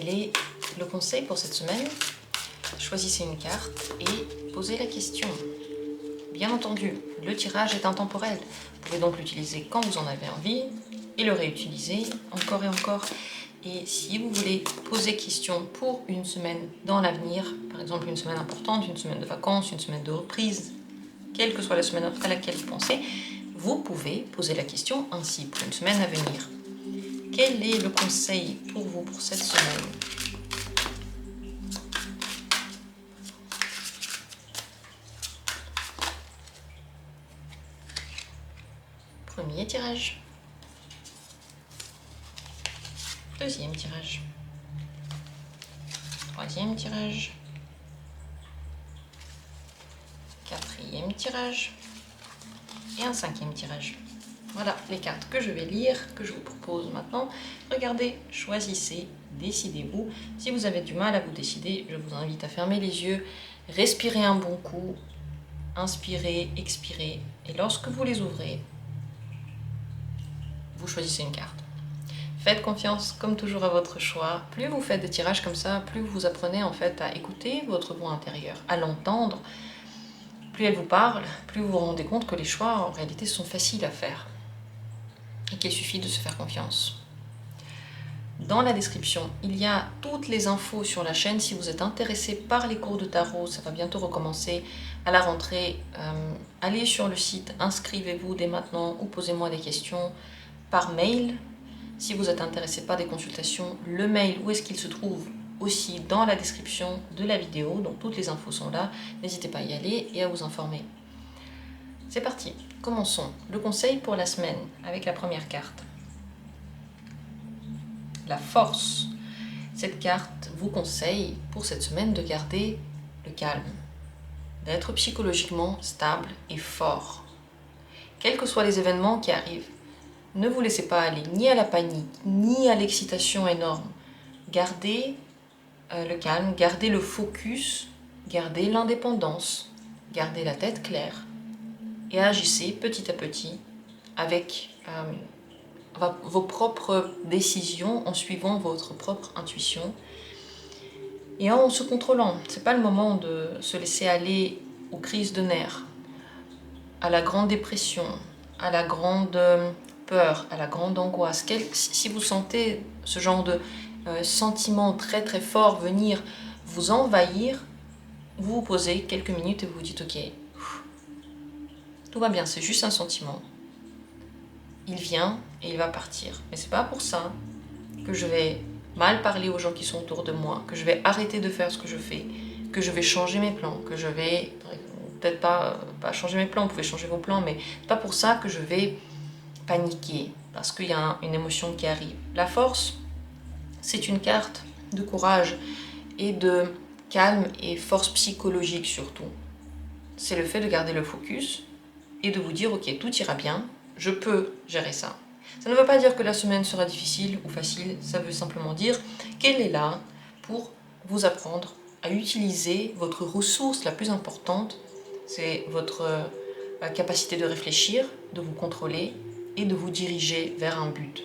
quel est le conseil pour cette semaine? Choisissez une carte et posez la question. Bien entendu, le tirage est intemporel. Vous pouvez donc l'utiliser quand vous en avez envie et le réutiliser encore et encore. Et si vous voulez poser question pour une semaine dans l'avenir, par exemple une semaine importante, une semaine de vacances, une semaine de reprise, quelle que soit la semaine à laquelle vous pensez, vous pouvez poser la question ainsi pour une semaine à venir. Quel est le conseil pour vous pour cette semaine? Premier tirage. Deuxième tirage. Troisième tirage. Quatrième tirage. Et un cinquième tirage. Voilà les cartes que je vais lire, que je vous propose maintenant. Regardez, choisissez, décidez-vous. Si vous avez du mal à vous décider, je vous invite à fermer les yeux, respirer un bon coup, inspirez, expirez. Et lorsque vous les ouvrez, vous choisissez une carte. Faites confiance, comme toujours, à votre choix. Plus vous faites des tirages comme ça, plus vous apprenez en fait à écouter votre voix intérieure, à l'entendre. Plus elle vous parle, plus vous vous rendez compte que les choix, en réalité, sont faciles à faire. Et qu'il suffit de se faire confiance. Dans la description, il y a toutes les infos sur la chaîne. Si vous êtes intéressé par les cours de tarot, ça va bientôt recommencer à la rentrée. Allez sur le site, inscrivez-vous dès maintenant ou posez-moi des questions par mail. Si vous êtes intéressé par des consultations, le mail, où est-ce qu'il se trouve? Aussi dans la description de la vidéo. Donc toutes les infos sont là. N'hésitez pas à y aller et à vous informer. C'est parti, commençons. Le conseil pour la semaine avec la première carte. La force. Cette carte vous conseille pour cette semaine de garder le calme, d'être psychologiquement stable et fort. Quels que soient les événements qui arrivent, ne vous laissez pas aller ni à la panique, ni à l'excitation énorme. Gardez le calme, gardez le focus, gardez l'indépendance, gardez la tête claire et agissez petit à petit avec vos propres décisions, en suivant votre propre intuition et en se contrôlant. Ce n'est pas le moment de se laisser aller aux crises de nerfs, à la grande dépression, à la grande peur, à la grande angoisse. Si vous sentez ce genre de sentiment très très fort venir vous envahir, vous vous posez quelques minutes et vous vous dites ok, tout va bien, c'est juste un sentiment. Il vient et il va partir. Mais c'est pas pour ça que je vais mal parler aux gens qui sont autour de moi, que je vais arrêter de faire ce que je fais, que je vais changer mes plans, que je vais peut-être pas changer mes plans, vous pouvez changer vos plans, mais c'est pas pour ça que je vais paniquer, parce qu'il y a une émotion qui arrive. La force, c'est une carte de courage et de calme et force psychologique surtout. C'est le fait de garder le focus et de vous dire ok, tout ira bien, je peux gérer ça. Ça ne veut pas dire que la semaine sera difficile ou facile, ça veut simplement dire qu'elle est là pour vous apprendre à utiliser votre ressource la plus importante, c'est votre capacité de réfléchir, de vous contrôler et de vous diriger vers un but.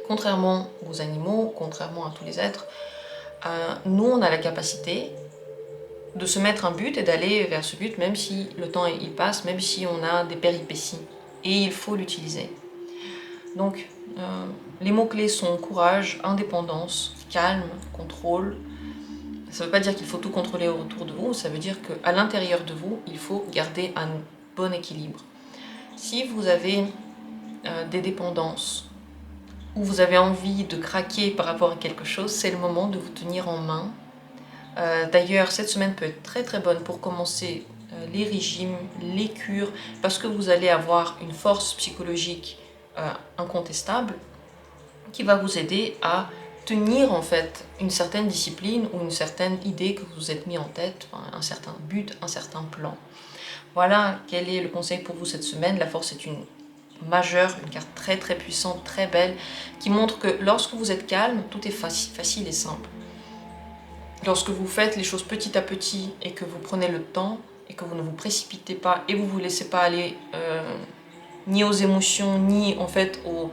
Contrairement aux animaux, contrairement à tous les êtres, nous on a la capacité de se mettre un but et d'aller vers ce but même si le temps il passe, même si on a des péripéties. Et il faut l'utiliser. Donc, les mots-clés sont courage, indépendance, calme, contrôle. Ça ne veut pas dire qu'il faut tout contrôler autour de vous, ça veut dire qu'à l'intérieur de vous, il faut garder un bon équilibre. Si vous avez des dépendances, ou vous avez envie de craquer par rapport à quelque chose, c'est le moment de vous tenir en main. D'ailleurs, cette semaine peut être très très bonne pour commencer les régimes, les cures, parce que vous allez avoir une force psychologique incontestable qui va vous aider à tenir en fait une certaine discipline ou une certaine idée que vous êtes mis en tête, un certain but, un certain plan. Voilà quel est le conseil pour vous cette semaine. La force est une majeure, une carte très très puissante, très belle, qui montre que lorsque vous êtes calme, tout est facile et simple. Lorsque vous faites les choses petit à petit et que vous prenez le temps et que vous ne vous précipitez pas et vous ne vous laissez pas aller ni aux émotions, ni en fait aux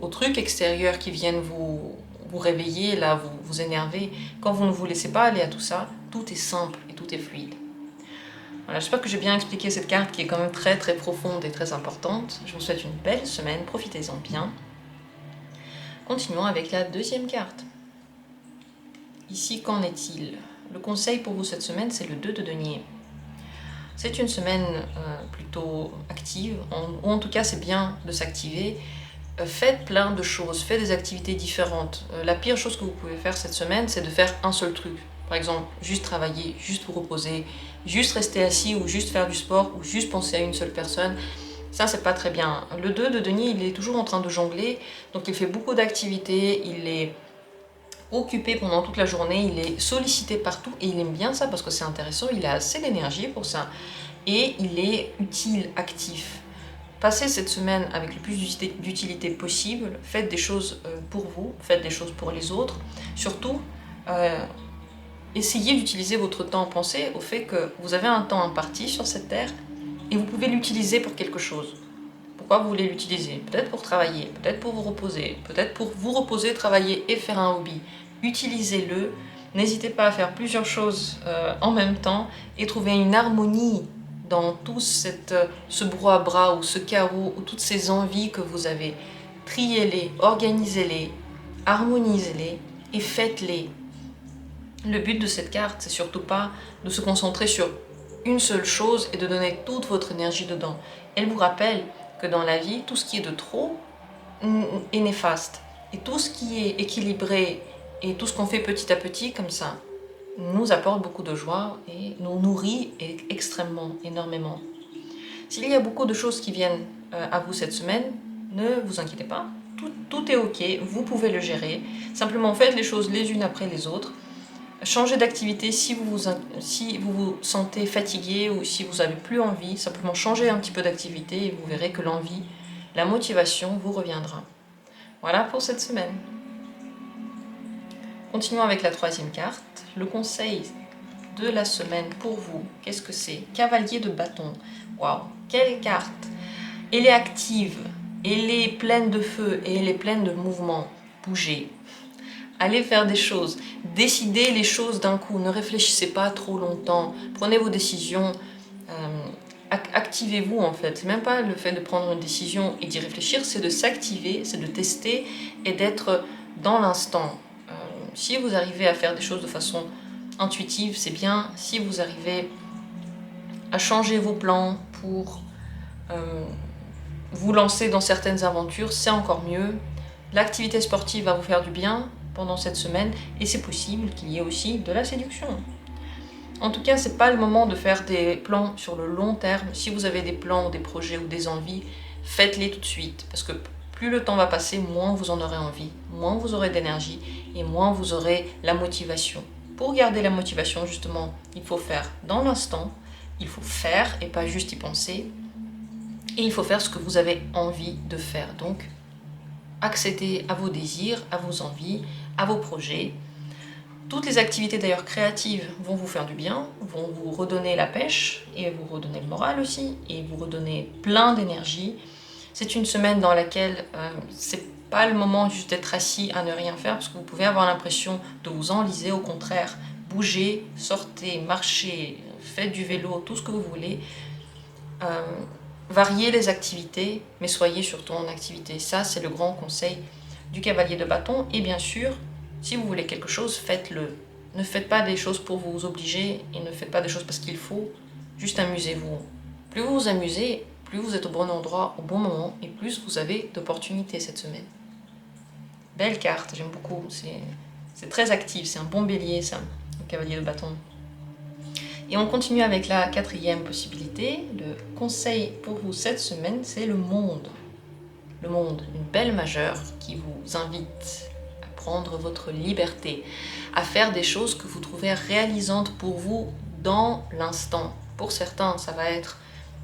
trucs extérieurs qui viennent vous vous réveillez, là, vous vous énervez. Quand vous ne vous laissez pas aller à tout ça, tout est simple et tout est fluide. Voilà, j'espère que j'ai bien expliqué cette carte qui est quand même très très profonde et très importante. Je vous souhaite une belle semaine, profitez-en bien. Continuons avec la deuxième carte. Ici, qu'en est-il? Le conseil pour vous cette semaine, c'est le 2 de denier. C'est une semaine plutôt active, ou en tout cas c'est bien de s'activer. Faites plein de choses, faites des activités différentes. La pire chose que vous pouvez faire cette semaine, c'est de faire un seul truc. Par exemple, juste travailler, juste vous reposer, juste rester assis ou juste faire du sport ou juste penser à une seule personne. Ça, c'est pas très bien. Le 2 de denier, il est toujours en train de jongler, donc il fait beaucoup d'activités, il est occupé pendant toute la journée, il est sollicité partout et il aime bien ça parce que c'est intéressant, il a assez d'énergie pour ça et il est utile, actif. Passez cette semaine avec le plus d'utilité possible, faites des choses pour vous, faites des choses pour les autres. Surtout, essayez d'utiliser votre temps. Pensez au fait que vous avez un temps imparti sur cette terre et vous pouvez l'utiliser pour quelque chose. Pourquoi vous voulez l'utiliser? Peut-être pour travailler, peut-être pour vous reposer, peut-être pour vous reposer, travailler et faire un hobby. Utilisez-le. N'hésitez pas à faire plusieurs choses en même temps et trouver une harmonie dans tout ce brouhaha ou ce chaos ou toutes ces envies que vous avez. Triez-les, organisez-les, harmonisez-les et faites-les. Le but de cette carte, c'est surtout pas de se concentrer sur une seule chose et de donner toute votre énergie dedans. Elle vous rappelle que dans la vie, tout ce qui est de trop est néfaste. Et tout ce qui est équilibré et tout ce qu'on fait petit à petit comme ça nous apporte beaucoup de joie et nous nourrit extrêmement, énormément. S'il y a beaucoup de choses qui viennent à vous cette semaine, ne vous inquiétez pas, tout est ok, vous pouvez le gérer. Simplement faites les choses les unes après les autres. Changez d'activité si vous vous sentez fatigué ou si vous n'avez plus envie. Simplement changez un petit peu d'activité et vous verrez que l'envie, la motivation vous reviendra. Voilà pour cette semaine. Continuons avec la troisième carte. Le conseil de la semaine pour vous, qu'est-ce que c'est? Cavalier de bâton. Waouh, quelle carte! Elle est active, elle est pleine de feu et elle est pleine de mouvement. Bougez. Allez faire des choses. Décidez les choses d'un coup. Ne réfléchissez pas trop longtemps. Prenez vos décisions. Activez-vous en fait. C'est même pas le fait de prendre une décision et d'y réfléchir, c'est de s'activer, c'est de tester et d'être dans l'instant. Si vous arrivez à faire des choses de façon intuitive, c'est bien. Si vous arrivez à changer vos plans pour vous lancer dans certaines aventures, c'est encore mieux. L'activité sportive va vous faire du bien pendant cette semaine et c'est possible qu'il y ait aussi de la séduction. En tout cas, c'est pas le moment de faire des plans sur le long terme. Si vous avez des plans, des projets ou des envies, faites-les tout de suite parce que plus le temps va passer, moins vous en aurez envie, moins vous aurez d'énergie et moins vous aurez la motivation. Pour garder la motivation, justement, il faut faire dans l'instant, il faut faire et pas juste y penser. Et il faut faire ce que vous avez envie de faire. Donc, accédez à vos désirs, à vos envies, à vos projets. Toutes les activités d'ailleurs créatives vont vous faire du bien, vont vous redonner la pêche et vous redonner le moral aussi et vous redonner plein d'énergie. C'est une semaine dans laquelle c'est pas le moment juste d'être assis à ne rien faire parce que vous pouvez avoir l'impression de vous enliser. Au contraire, bougez, sortez, marchez, faites du vélo, tout ce que vous voulez. Variez les activités, mais soyez surtout en activité. Ça, c'est le grand conseil du cavalier de bâton. Et bien sûr, si vous voulez quelque chose, faites-le. Ne faites pas des choses pour vous obliger et ne faites pas des choses parce qu'il faut. Juste amusez-vous. Plus vous vous amusez, plus vous êtes au bon endroit, au bon moment et plus vous avez d'opportunités cette semaine. Belle carte, j'aime beaucoup. C'est très actif, c'est un bon bélier, ça, le cavalier de bâton. Et on continue avec la quatrième possibilité. Le conseil pour vous cette semaine, c'est le monde. Le monde, une belle majeure qui vous invite à prendre votre liberté, à faire des choses que vous trouvez réalisantes pour vous dans l'instant. Pour certains, ça va être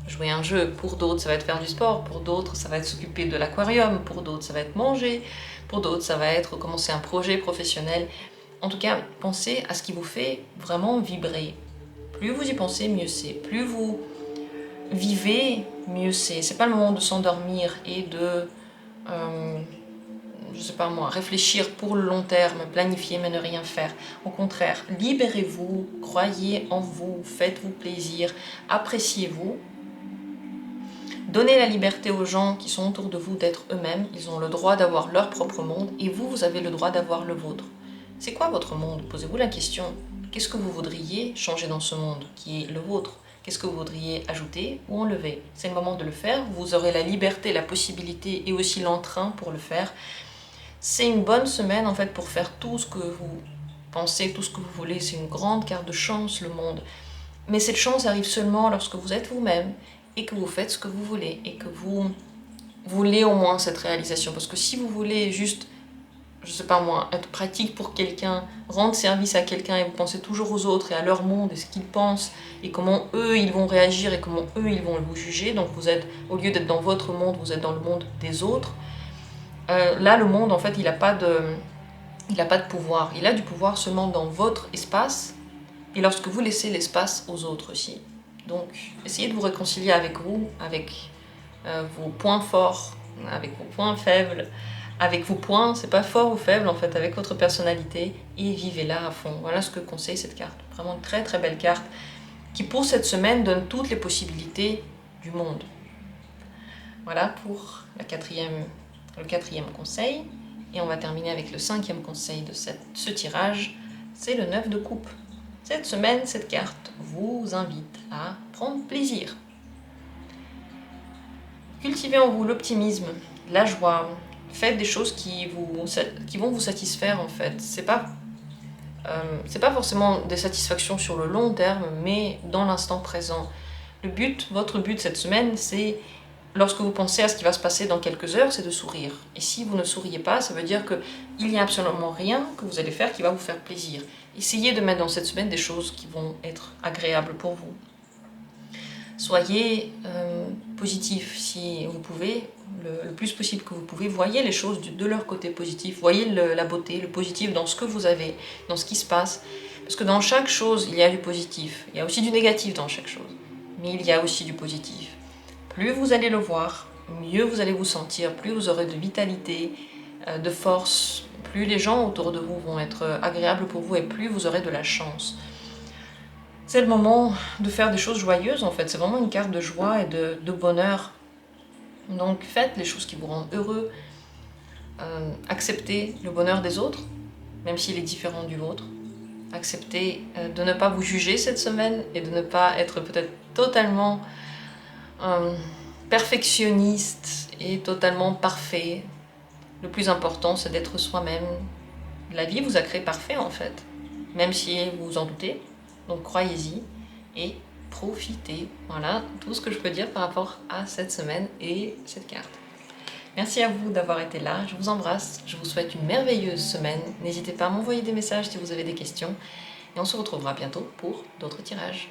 jouer un jeu, pour d'autres, ça va être faire du sport, pour d'autres, ça va être s'occuper de l'aquarium, pour d'autres, ça va être manger, pour d'autres, ça va être commencer un projet professionnel. En tout cas, pensez à ce qui vous fait vraiment vibrer. Plus vous y pensez, mieux c'est. Plus vous vivez, mieux c'est. C'est pas le moment de s'endormir et de je sais pas moi, réfléchir pour le long terme, planifier mais ne rien faire. Au contraire, libérez-vous, croyez en vous, faites-vous plaisir, appréciez-vous. Donnez la liberté aux gens qui sont autour de vous d'être eux-mêmes. Ils ont le droit d'avoir leur propre monde et vous, vous avez le droit d'avoir le vôtre. C'est quoi votre monde? Posez-vous la question. Qu'est-ce que vous voudriez changer dans ce monde qui est le vôtre? Qu'est-ce que vous voudriez ajouter ou enlever? C'est le moment de le faire. Vous aurez la liberté, la possibilité et aussi l'entrain pour le faire. C'est une bonne semaine en fait pour faire tout ce que vous pensez, tout ce que vous voulez. C'est une grande carte de chance, le monde. Mais cette chance arrive seulement lorsque vous êtes vous-même et que vous faites ce que vous voulez et que vous voulez au moins cette réalisation. Parce que si vous voulez juste, je sais pas moi, être pratique pour quelqu'un, rendre service à quelqu'un et vous pensez toujours aux autres et à leur monde et ce qu'ils pensent et comment eux ils vont réagir et comment eux ils vont vous juger, donc vous êtes, au lieu d'être dans votre monde, vous êtes dans le monde des autres, là le monde en fait il n'a pas de pouvoir, il a du pouvoir seulement dans votre espace et lorsque vous laissez l'espace aux autres aussi. Donc essayez de vous réconcilier avec vous, avec vos points forts, avec vos points faibles, avec vos points, c'est pas fort ou faible en fait, avec votre personnalité et vivez là à fond. Voilà ce que conseille cette carte. Vraiment une très très belle carte qui pour cette semaine donne toutes les possibilités du monde. Voilà pour le quatrième conseil. Et on va terminer avec le 5e conseil de ce tirage, c'est le 9 de coupe. Cette semaine, cette carte vous invite à prendre plaisir. Cultivez en vous l'optimisme, la joie, faites des choses qui vont vous satisfaire en fait. C'est pas forcément des satisfactions sur le long terme, mais dans l'instant présent. Votre but cette semaine, c'est, lorsque vous pensez à ce qui va se passer dans quelques heures, c'est de sourire. Et si vous ne souriez pas, ça veut dire qu'il n'y a absolument rien que vous allez faire qui va vous faire plaisir. Essayez de mettre dans cette semaine des choses qui vont être agréables pour vous. Soyez positif si vous pouvez, le plus possible que vous pouvez. Voyez les choses de leur côté positif, voyez la beauté, le positif dans ce que vous avez, dans ce qui se passe. Parce que dans chaque chose, il y a du positif. Il y a aussi du négatif dans chaque chose. Mais il y a aussi du positif. Plus vous allez le voir, mieux vous allez vous sentir, plus vous aurez de vitalité, de force, plus les gens autour de vous vont être agréables pour vous et plus vous aurez de la chance. C'est le moment de faire des choses joyeuses en fait, c'est vraiment une carte de joie et de bonheur. Donc faites les choses qui vous rendent heureux, acceptez le bonheur des autres, même s'il est différent du vôtre. Acceptez de ne pas vous juger cette semaine et de ne pas être peut-être totalement perfectionniste et totalement parfait. Le plus important c'est d'être soi-même. La vie vous a créé parfait en fait, même si vous en doutez. Donc croyez-y et profitez. Voilà tout ce que je peux dire par rapport à cette semaine et cette carte. Merci à vous d'avoir été là, je vous embrasse, je vous souhaite une merveilleuse semaine. N'hésitez pas à m'envoyer des messages si vous avez des questions et on se retrouvera bientôt pour d'autres tirages.